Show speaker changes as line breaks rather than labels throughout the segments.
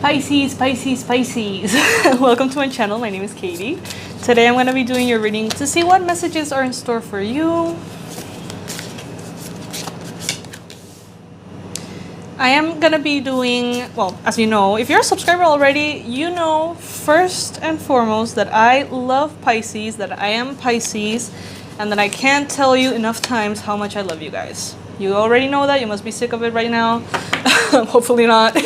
Pisces, Pisces, Pisces. Welcome to my channel. My name is Katie. Today I'm going to be doing your reading to see what messages are in store for you. I am going to be doing, well, as you know, if you're a subscriber already, you know first and foremost that I love Pisces, that I am Pisces, and that I can't tell you enough times how much I love you guys. You already know that. You must be sick of it right now. Hopefully not.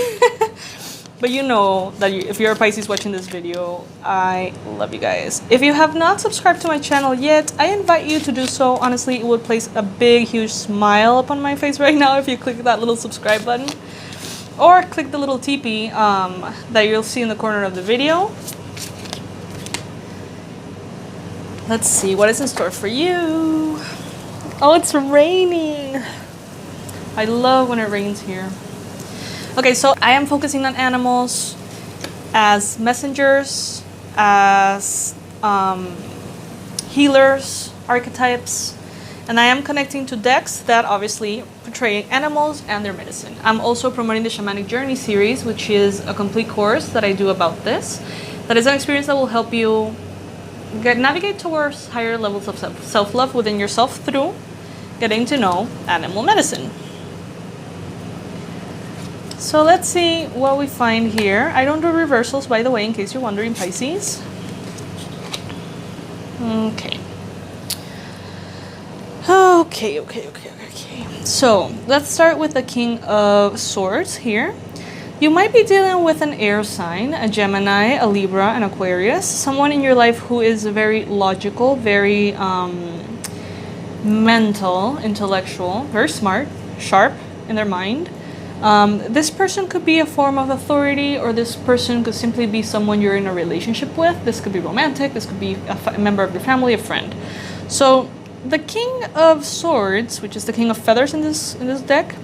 But you know that if you're a Pisces watching this video, I love you guys. If you have not subscribed to my channel yet, I invite you to do so. Honestly, it would place a big, huge smile upon my face right now if you click that little subscribe button. Or click the little teepee that you'll see in the corner of the video. Let's see what is in store for you. Oh, it's raining. I love when it rains here. Okay, so I am focusing on animals as messengers, as healers, archetypes, and I am connecting to decks that obviously portray animals and their medicine. I'm also promoting the Shamanic Journey series, which is a complete course that I do about this. That is an experience that will help you navigate towards higher levels of self-love within yourself through getting to know animal medicine. So let's see what we find here. I don't do reversals, by the way, in case you're wondering, Pisces. Okay. So let's start with the King of Swords here. You might be dealing with an air sign, a Gemini, a Libra, an Aquarius. Someone in your life who is very logical, very mental, intellectual, very smart, sharp in their mind. This person could be a form of authority, or this person could simply be someone you're in a relationship with. This could be romantic, this could be a member of your family, a friend. So the King of Swords, which is the King of Feathers in this deck,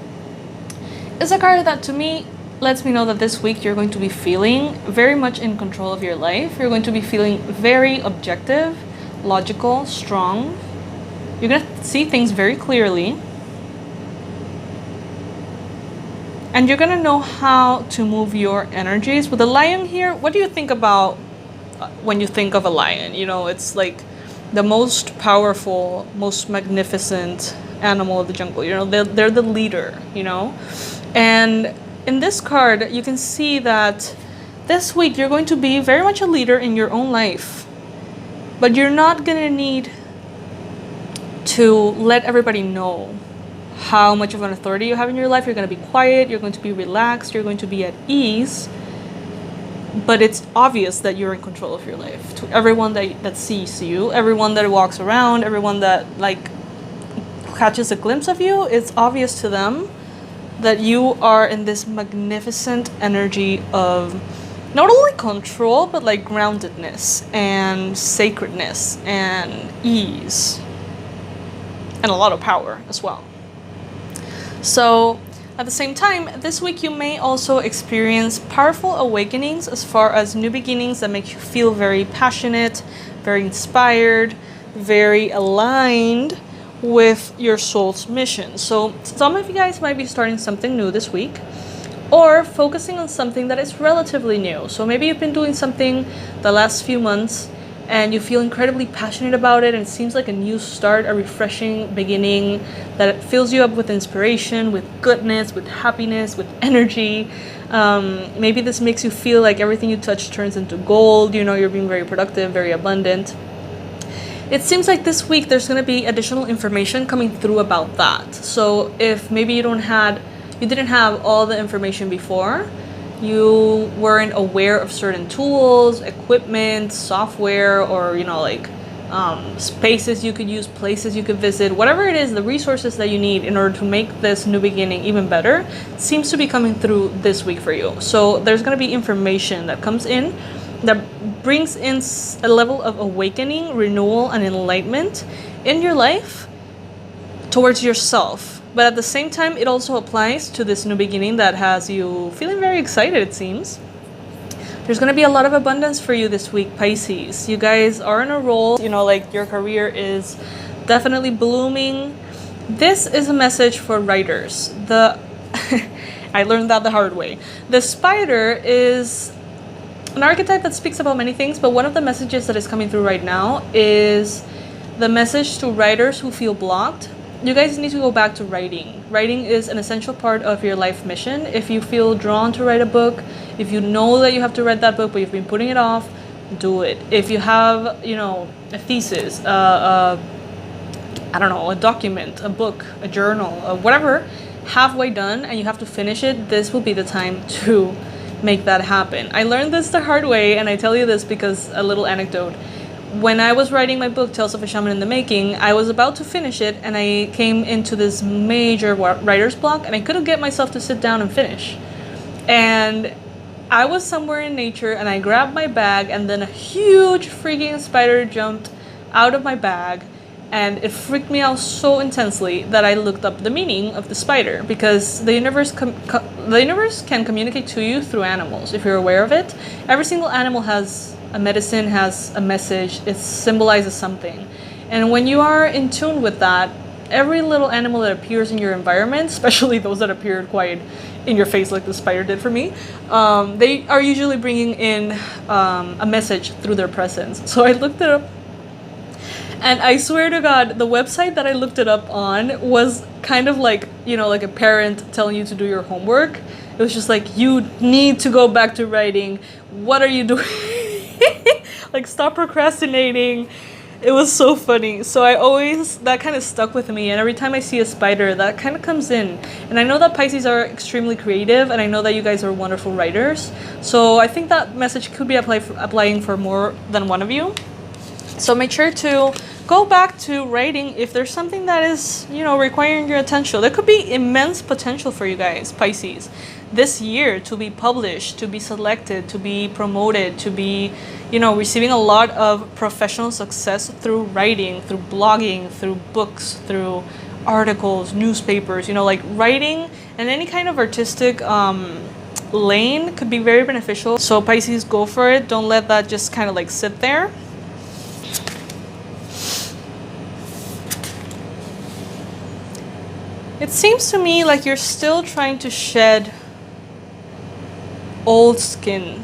is a card that to me lets me know that this week you're going to be feeling very much in control of your life. You're going to be feeling very objective, logical, strong. You're going to see things very clearly. And you're going to know how to move your energies. With the lion here, what do you think about when you think of a lion? You know, it's like the most powerful, most magnificent animal of the jungle. You know, they're the leader, you know. And in this card, you can see that this week you're going to be very much a leader in your own life. But you're not going to need to let everybody know how much of an authority you have in your life. You're going to be quiet, you're going to be relaxed, you're going to be at ease, but it's obvious that you're in control of your life. To everyone that sees you, everyone that walks around, everyone that like catches a glimpse of you, it's obvious to them that you are in this magnificent energy of not only control, but like groundedness and sacredness and ease and a lot of power as well. So at the same time, this week you may also experience powerful awakenings as far as new beginnings that make you feel very passionate, very inspired, very aligned with your soul's mission. So some of you guys might be starting something new this week, or focusing on something that is relatively new. So maybe you've been doing something the last few months and you feel incredibly passionate about it, and it seems like a new start, a refreshing beginning that fills you up with inspiration, with goodness, with happiness, with energy. Maybe this makes you feel like everything you touch turns into gold. You know, you're being very productive, very abundant. It seems like this week there's going to be additional information coming through about that. So if maybe you didn't have all the information before, you weren't aware of certain tools, equipment, software, or you know, like spaces you could use, places you could visit, whatever it is, the resources that you need in order to make this new beginning even better seems to be coming through this week for you. So there's going to be information that comes in that brings in a level of awakening, renewal, and enlightenment in your life towards yourself. But at the same time, it also applies to this new beginning that has you feeling very excited, it seems. There's going to be a lot of abundance for you this week, Pisces. You guys are in a roll, you know, like your career is definitely blooming. This is a message for writers. I learned that the hard way. The spider is an archetype that speaks about many things, but one of the messages that is coming through right now is the message to writers who feel blocked. You guys need to go back to writing. Writing is an essential part of your life mission. If you feel drawn to write a book, if you know that you have to write that book, but you've been putting it off, do it. If you have, you know, a thesis, I don't know, a document, a book, a journal, whatever, halfway done and you have to finish it, this will be the time to make that happen. I learned this the hard way, and I tell you this because a little anecdote. When I was writing my book, Tales of a Shaman in the Making, I was about to finish it and I came into this major writer's block and I couldn't get myself to sit down and finish. And I was somewhere in nature and I grabbed my bag and then a huge freaking spider jumped out of my bag, and it freaked me out so intensely that I looked up the meaning of the spider, because the universe can communicate to you through animals if you're aware of it. Every single animal has a medicine, has a message, it symbolizes something. And when you are in tune with that, every little animal that appears in your environment, especially those that appeared quite in your face like the spider did for me, they are usually bringing in a message through their presence. So I looked it up, and I swear to God, the website that I looked it up on was kind of like, you know, like a parent telling you to do your homework. It was just like, you need to go back to writing. What are you doing? Like, stop procrastinating. It was so funny. So that kind of stuck with me, and every time I see a spider, that kind of comes in. And I know that Pisces are extremely creative, and I know that you guys are wonderful writers. So I think that message could be applying for more than one of you. So make sure to go back to writing if there's something that is, you know, requiring your attention. There could be immense potential for you guys, Pisces, this year, to be published, to be selected, to be promoted, to be, you know, receiving a lot of professional success through writing, through blogging, through books, through articles, newspapers. You know, like writing and any kind of artistic lane could be very beneficial. So Pisces, go for it. Don't let that just kind of like sit there. It seems to me like you're still trying to shed old skin.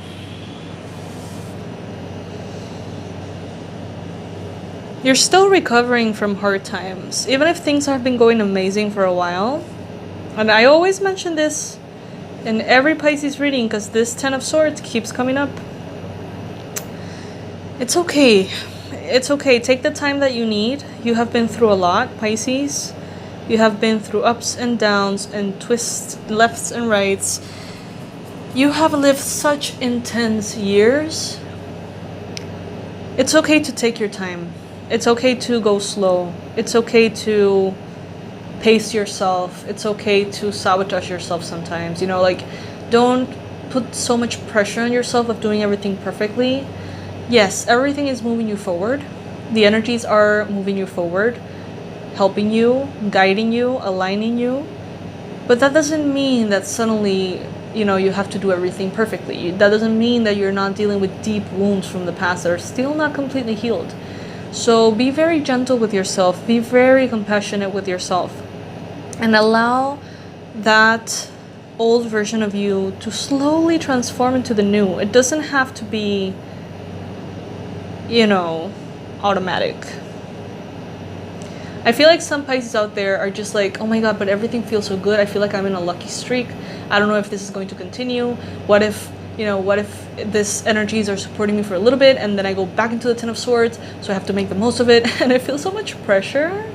You're still recovering from hard times, even if things have been going amazing for a while. And I always mention this in every Pisces reading because this Ten of Swords keeps coming up. It's okay. It's okay. Take the time that you need. You have been through a lot, Pisces. You have been through ups and downs and twists, lefts and rights. You have lived such intense years. It's okay to take your time. It's okay to go slow. It's okay to pace yourself. It's okay to sabotage yourself sometimes. You know, like, don't put so much pressure on yourself of doing everything perfectly. Yes, everything is moving you forward. The energies are moving you forward, helping you, guiding you, aligning you. But that doesn't mean that suddenly, you know, you have to do everything perfectly. That doesn't mean that you're not dealing with deep wounds from the past that are still not completely healed. So be very gentle with yourself. Be very compassionate with yourself. And allow that old version of you to slowly transform into the new. It doesn't have to be, you know, automatic. I feel like some Pisces out there are just like, oh my God, but everything feels so good. I feel like I'm in a lucky streak. I don't know if this is going to continue. What if, you know, what if this energies are supporting me for a little bit and then I go back into the Ten of Swords, so I have to make the most of it. And I feel so much pressure.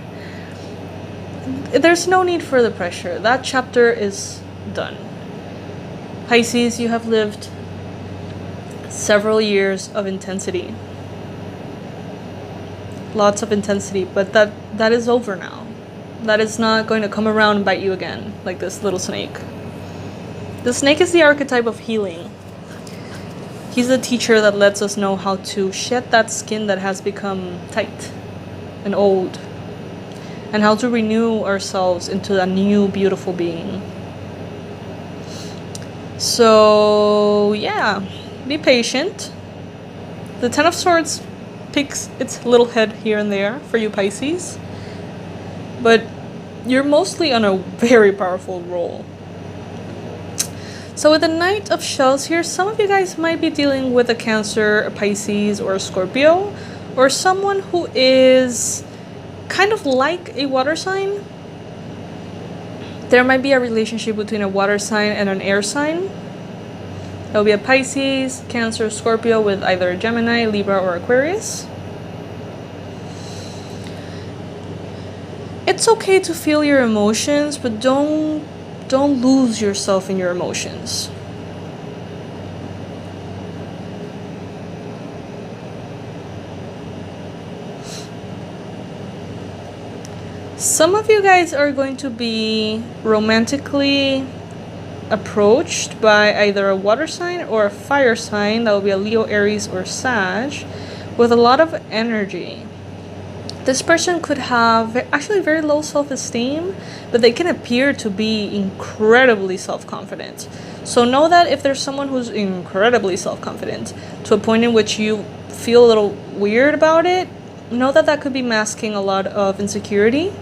There's no need for the pressure. That chapter is done. Pisces, you have lived several years of intensity. Lots of intensity, but that is over now. That is not going to come around and bite you again, like this little snake. The snake is the archetype of healing. He's the teacher that lets us know how to shed that skin that has become tight and old, and how to renew ourselves into a new, beautiful being. So, yeah, be patient. The Ten of Swords picks its little head here and there for you Pisces, but you're mostly on a very powerful roll. So with the Knight of Shells here, some of you guys might be dealing with a Cancer, a Pisces, or a Scorpio, or someone who is kind of like a water sign. There might be a relationship between a water sign and an air sign. There'll be a Pisces, Cancer, Scorpio with either a Gemini, Libra, or Aquarius. It's okay to feel your emotions, but don't lose yourself in your emotions. Some of you guys are going to be romantically approached by either a water sign or a fire sign. That will be a Leo, Aries, or Sag, with a lot of energy. This person could have actually very low self-esteem, but they can appear to be incredibly self-confident. So know that if there's someone who's incredibly self-confident to a point in which you feel a little weird about it, know that that could be masking a lot of insecurity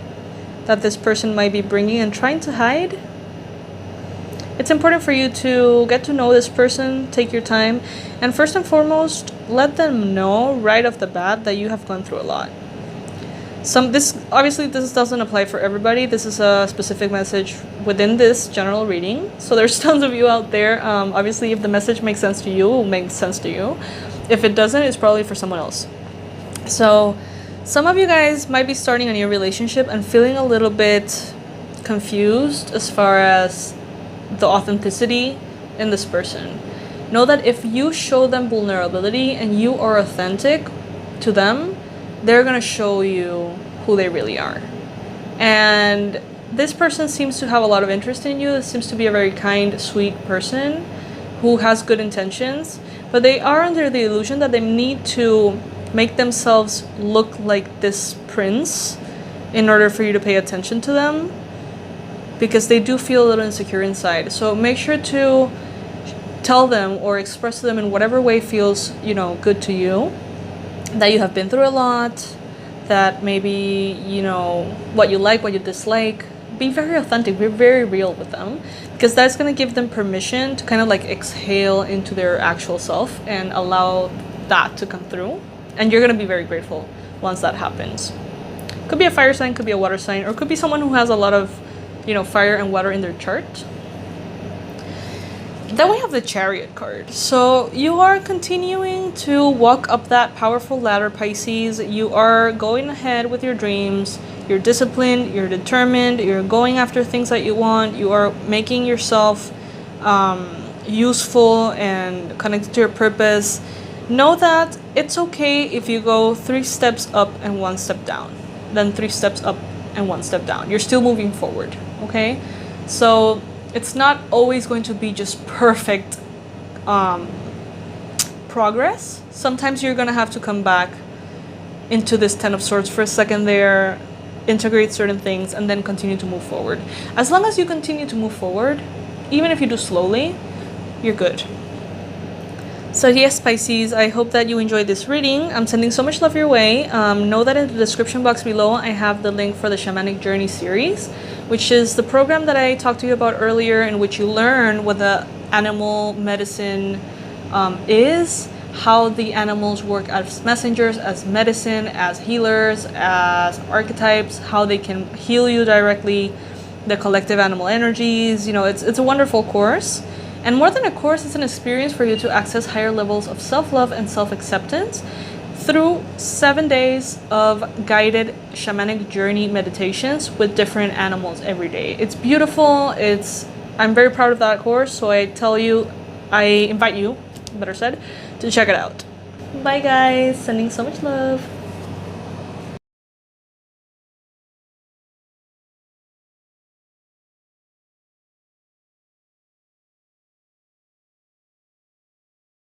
that this person might be bringing and trying to hide. It's important for you to get to know this person, take your time, and first and foremost, let them know right off the bat that you have gone through a lot. This doesn't apply for everybody. This is a specific message within this general reading. So there's tons of you out there. Obviously, if the message makes sense to you, it will make sense to you. If it doesn't, it's probably for someone else. So some of you guys might be starting a new relationship and feeling a little bit confused as far as the authenticity in this person. Know that if you show them vulnerability and you are authentic to them, they're gonna show you who they really are. And this person seems to have a lot of interest in you. This seems to be a very kind, sweet person who has good intentions, but they are under the illusion that they need to make themselves look like this prince in order for you to pay attention to them, because they do feel a little insecure inside. So make sure to tell them or express to them in whatever way feels, good to you, that you have been through a lot, that maybe, what you like, what you dislike. Be very authentic, be very real with them, because that's going to give them permission to kind of like exhale into their actual self and allow that to come through. And you're going to be very grateful once that happens. Could be a fire sign, could be a water sign, or could be someone who has a lot of, fire and water in their chart. Then we have the Chariot card. So you are continuing to walk up that powerful ladder, Pisces. You are going ahead with your dreams. You're disciplined, you're determined, you're going after things that you want. You are making yourself useful and connected to your purpose. Know that it's okay if you go 3 steps up and 1 step down. Then 3 steps up and 1 step down. You're still moving forward, okay? So it's not always going to be just perfect progress. Sometimes you're going to have to come back into this 10 of Swords for a second there, integrate certain things, and then continue to move forward. As long as you continue to move forward, even if you do slowly, you're good. So yes, Pisces, I hope that you enjoyed this reading. I'm sending so much love your way. Know that in the description box below, I have the link for the Shamanic Journey series, which is the program that I talked to you about earlier, in which you learn what the animal medicine is, how the animals work as messengers, as medicine, as healers, as archetypes, how they can heal you directly, the collective animal energies. It's a wonderful course. And more than a course, it's an experience for you to access higher levels of self-love and self-acceptance through 7 days of guided shamanic journey meditations with different animals every day. It's beautiful. I'm very proud of that course. So I invite you, better said, to check it out. Bye guys, sending so much love.